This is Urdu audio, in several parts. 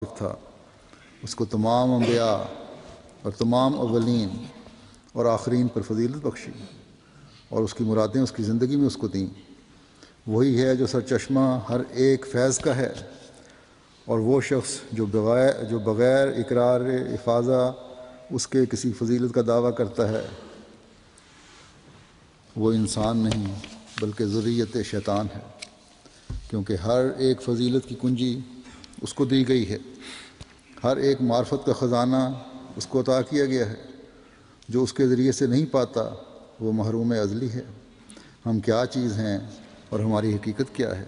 تھا، اس کو تمام انبیاء اور تمام اولین اور آخرین پر فضیلت بخشی اور اس کی مرادیں اس کی زندگی میں اس کو دیں۔ وہی ہے جو سرچشمہ ہر ایک فیض کا ہے، اور وہ شخص جو بغیر اقرار افاضہ اس کے کسی فضیلت کا دعویٰ کرتا ہے وہ انسان نہیں بلکہ ذریت شیطان ہے، کیونکہ ہر ایک فضیلت کی کنجی اس کو دی گئی ہے، ہر ایک معرفت کا خزانہ اس کو عطا کیا گیا ہے۔ جو اس کے ذریعے سے نہیں پاتا وہ محروم ازلی ہے۔ ہم کیا چیز ہیں اور ہماری حقیقت کیا ہے؟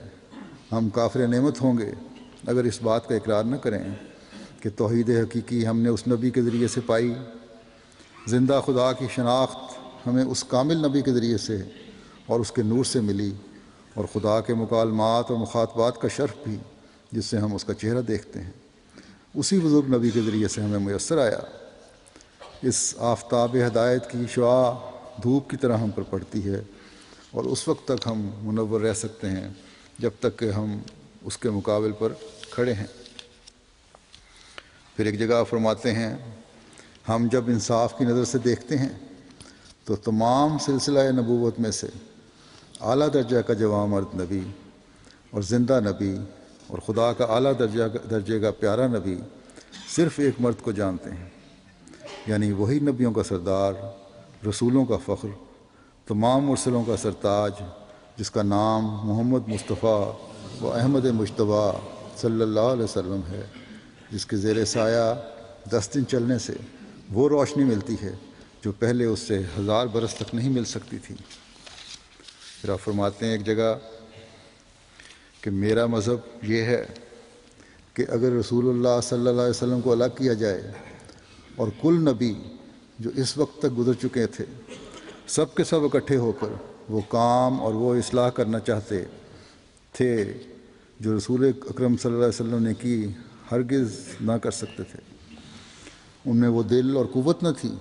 ہم کافر نعمت ہوں گے اگر اس بات کا اقرار نہ کریں کہ توحید حقیقی ہم نے اس نبی کے ذریعے سے پائی۔ زندہ خدا کی شناخت ہمیں اس کامل نبی کے ذریعے سے اور اس کے نور سے ملی، اور خدا کے مکالمات اور مخاطبات کا شرف بھی جس سے ہم اس کا چہرہ دیکھتے ہیں اسی بزرگ نبی کے ذریعے سے ہمیں میسر آیا۔ اس آفتاب ہدایت کی شعاع دھوپ کی طرح ہم پر پڑتی ہے، اور اس وقت تک ہم منور رہ سکتے ہیں جب تک کہ ہم اس کے مقابل پر کھڑے ہیں۔ پھر ایک جگہ فرماتے ہیں، ہم جب انصاف کی نظر سے دیکھتے ہیں تو تمام سلسلہ نبوت میں سے اعلیٰ درجہ کا جوان مرد نبی اور زندہ نبی اور خدا کا اعلیٰ درجے کا پیارا نبی صرف ایک مرد کو جانتے ہیں، یعنی وہی نبیوں کا سردار، رسولوں کا فخر، تمام مرسلوں کا سرتاج، جس کا نام محمد مصطفیٰ و احمد مجتبیٰ صلی اللہ علیہ وسلم ہے، جس کے زیر سایہ 10 دن چلنے سے وہ روشنی ملتی ہے جو پہلے اس سے 1000 برس تک نہیں مل سکتی تھی۔ پھر آپ فرماتے ہیں ایک جگہ کہ میرا مذہب یہ ہے کہ اگر رسول اللہ صلی اللہ علیہ وسلم کو الگ کیا جائے اور کل نبی جو اس وقت تک گزر چکے تھے سب کے سب اکٹھے ہو کر وہ کام اور وہ اصلاح کرنا چاہتے تھے جو رسول اکرم صلی اللہ علیہ وسلم نے کی، ہرگز نہ کر سکتے تھے۔ ان میں وہ دل اور قوت نہ تھی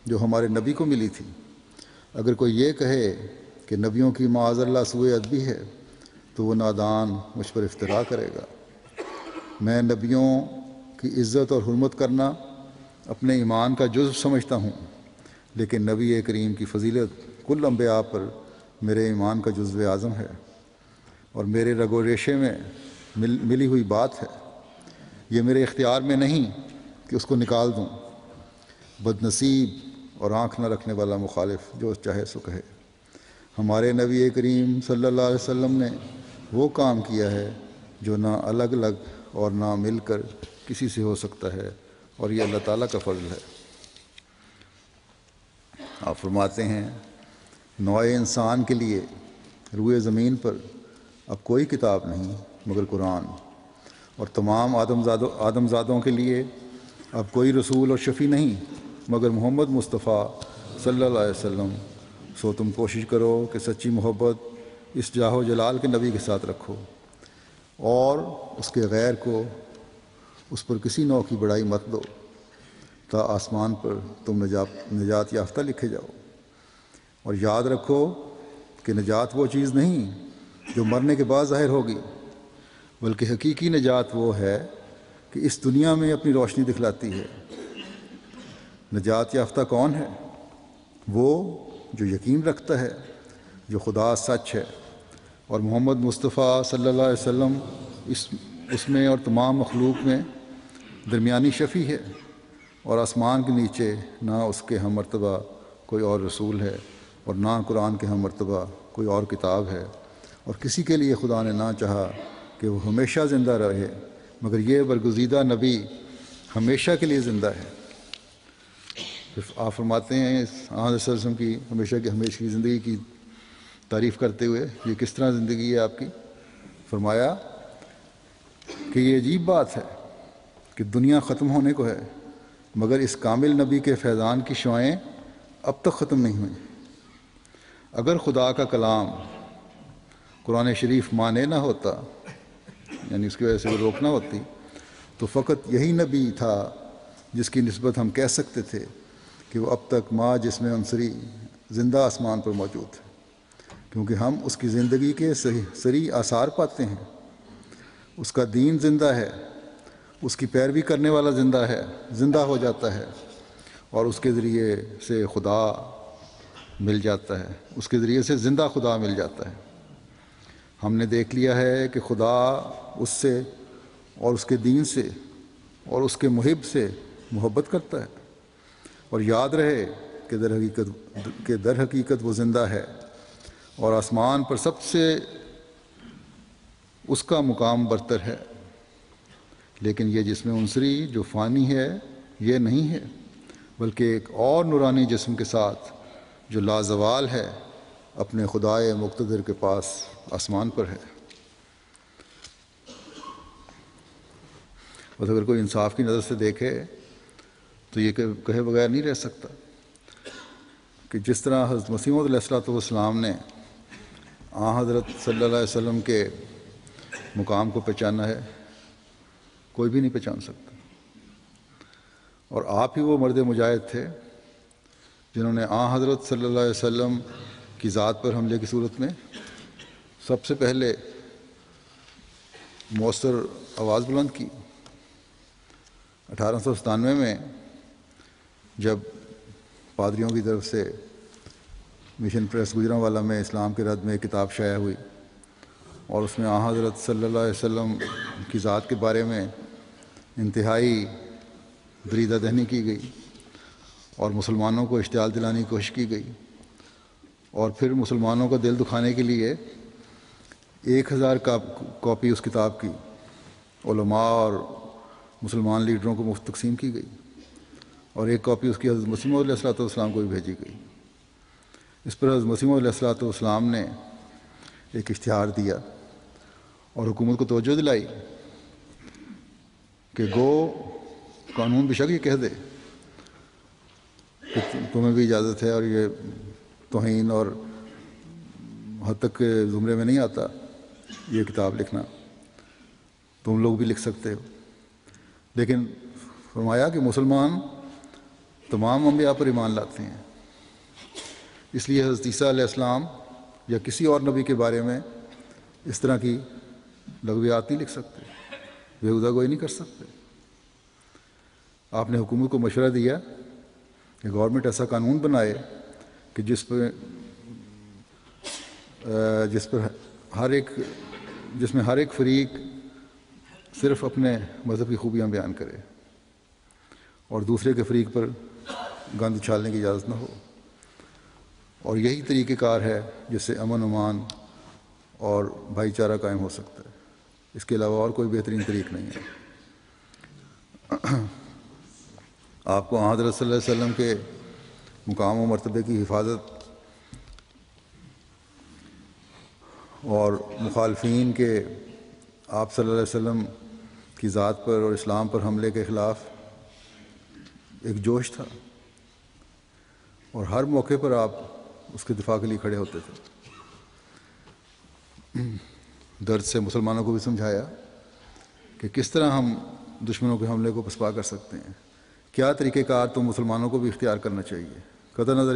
جو ہمارے نبی کو ملی تھی۔ اگر کوئی یہ کہے کہ نبیوں کی معاذ اللہ سوء ادبی ہے تو وہ نادان مجھ پر افترا کرے گا۔ میں نبیوں کی عزت اور حرمت کرنا اپنے ایمان کا جزو سمجھتا ہوں، لیکن نبی کریم کی فضیلت کل انبیاء پر میرے ایمان کا جزو اعظم ہے اور میرے رگ و ریشے میں ملی ہوئی بات ہے۔ یہ میرے اختیار میں نہیں کہ اس کو نکال دوں۔ بد نصیب اور آنکھ نہ رکھنے والا مخالف جو چاہے سو کہے۔ ہمارے نبی کریم صلی اللہ علیہ وسلم نے وہ کام کیا ہے جو نہ الگ الگ اور نہ مل کر کسی سے ہو سکتا ہے، اور یہ اللہ تعالیٰ کا فضل ہے۔ آپ فرماتے ہیں، نوع انسان کے لیے روئے زمین پر اب کوئی کتاب نہیں مگر قرآن، اور تمام آدم زادوں کے لیے اب کوئی رسول اور شفیع نہیں مگر محمد مصطفیٰ صلی اللہ علیہ وسلم۔ سو تم کوشش کرو کہ سچی محبت اس جاہ و جلال کے نبی کے ساتھ رکھو، اور اس کے غیر کو اس پر کسی نوع کی بڑائی مت دو، تا آسمان پر تم نجات یافتہ لکھے جاؤ۔ اور یاد رکھو کہ نجات وہ چیز نہیں جو مرنے کے بعد ظاہر ہوگی، بلکہ حقیقی نجات وہ ہے کہ اس دنیا میں اپنی روشنی دکھلاتی ہے۔ نجات یافتہ کون ہے؟ وہ جو یقین رکھتا ہے جو خدا سچ ہے اور محمد مصطفیٰ صلی اللہ علیہ وسلم اس میں اور تمام مخلوق میں درمیانی شفیع ہے، اور آسمان کے نیچے نہ اس کے ہم مرتبہ کوئی اور رسول ہے اور نہ قرآن کے ہم مرتبہ کوئی اور کتاب ہے، اور کسی کے لیے خدا نے نہ چاہا کہ وہ ہمیشہ زندہ رہے مگر یہ برگزیدہ نبی ہمیشہ کے لیے زندہ ہے۔ پھر آپ فرماتے ہیں اس آن صلی اللہ علیہ وسلم کی ہمیشہ کی زندگی کی تعریف کرتے ہوئے، یہ کس طرح زندگی ہے آپ کی؟ فرمایا کہ یہ عجیب بات ہے کہ دنیا ختم ہونے کو ہے مگر اس کامل نبی کے فیضان کی شعائیں اب تک ختم نہیں ہوئیں۔ اگر خدا کا کلام قرآن شریف مانے نہ ہوتا، یعنی اس کی وجہ سے وہ روکنا ہوتی، تو فقط یہی نبی تھا جس کی نسبت ہم کہہ سکتے تھے کہ وہ اب تک ما جسم عنصری زندہ آسمان پر موجود ہے، کیونکہ ہم اس کی زندگی کے صریح آثار پاتے ہیں۔ اس کا دین زندہ ہے اس کی پیروی کرنے والا زندہ ہو جاتا ہے اور اس کے ذریعے سے خدا مل جاتا ہے، اس کے ذریعے سے زندہ خدا مل جاتا ہے۔ ہم نے دیکھ لیا ہے کہ خدا اس سے اور اس کے دین سے اور اس کے محب سے محبت کرتا ہے، اور یاد رہے کہ در حقیقت وہ زندہ ہے اور آسمان پر سب سے اس کا مقام برتر ہے، لیکن یہ جسم عنصری جو فانی ہے یہ نہیں ہے، بلکہ ایک اور نورانی جسم کے ساتھ جو لازوال ہے اپنے خدائے مقتدر کے پاس آسمان پر ہے۔ بس اگر کوئی انصاف کی نظر سے دیکھے تو یہ کہے بغیر نہیں رہ سکتا کہ جس طرح حضرت مسیح موعود علیہ السلام نے حضرت صلی اللہ علیہ وسلم کے مقام کو پہچانا ہے، کوئی بھی نہیں پہچان سکتا، اور آپ ہی وہ مرد مجاہد تھے جنہوں نے حضرت صلی اللہ علیہ وسلم کی ذات پر حملے کی صورت میں سب سے پہلے مؤثر آواز بلند کی۔ 1897 میں جب پادریوں کی طرف سے مشن پریس گجرانوالہ میں اسلام کے رد میں ایک کتاب شائع ہوئی اور اس میں حضرت صلی اللہ علیہ وسلم کی ذات کے بارے میں انتہائی بریدہ دہنی کی گئی اور مسلمانوں کو اشتعال دلانے کی کوشش کی گئی، اور پھر مسلمانوں کا دل دکھانے کے لیے 1000 کاپی اس کتاب کی علماء اور مسلمان لیڈروں کو مفت تقسیم کی گئی، اور ایک کاپی اس کی حضرت مسیح موعود علیہ السلام کو بھی بھیجی گئی۔ اس پر حضرت مسیح موعود علیہ السلام نے ایک اشتہار دیا اور حکومت کو توجہ دلائی کہ گو قانون بے شک یہ کہہ دے کہ تمہیں بھی اجازت ہے، اور یہ توہین اور حد تک کے زمرے میں نہیں آتا یہ کتاب لکھنا، تم لوگ بھی لکھ سکتے ہو، لیکن فرمایا کہ مسلمان تمام انبیاء پر ایمان لاتے ہیں، اس لیے حضرت عیسیٰ علیہ السلام یا کسی اور نبی کے بارے میں اس طرح کی لغویات نہیں لکھ سکتے، بےہودہ گوئی نہیں کر سکتے۔ آپ نے حکومت کو مشورہ دیا کہ گورنمنٹ ایسا قانون بنائے کہ جس میں ہر ایک فریق صرف اپنے مذہب کی خوبیاں بیان کرے اور دوسرے کے فریق پر گند اچھالنے کی اجازت نہ ہو، اور یہی طریقہ کار ہے جس سے امن امان اور بھائی چارہ قائم ہو سکتا ہے، اس کے علاوہ اور کوئی بہترین طریق نہیں ہے۔ آپ کو حضرت صلی اللہ علیہ وسلم کے مقام و مرتبے کی حفاظت اور مخالفین کے آپ صلی اللہ علیہ وسلم کی ذات پر اور اسلام پر حملے کے خلاف ایک جوش تھا، اور ہر موقع پر آپ اس کے دفاع کے لیے کھڑے ہوتے تھے۔ درد سے مسلمانوں کو بھی سمجھایا کہ کس طرح ہم دشمنوں کے حملے کو پسپا کر سکتے ہیں، کیا طریقہ کار تو مسلمانوں کو بھی اختیار کرنا چاہیے، قطع نظر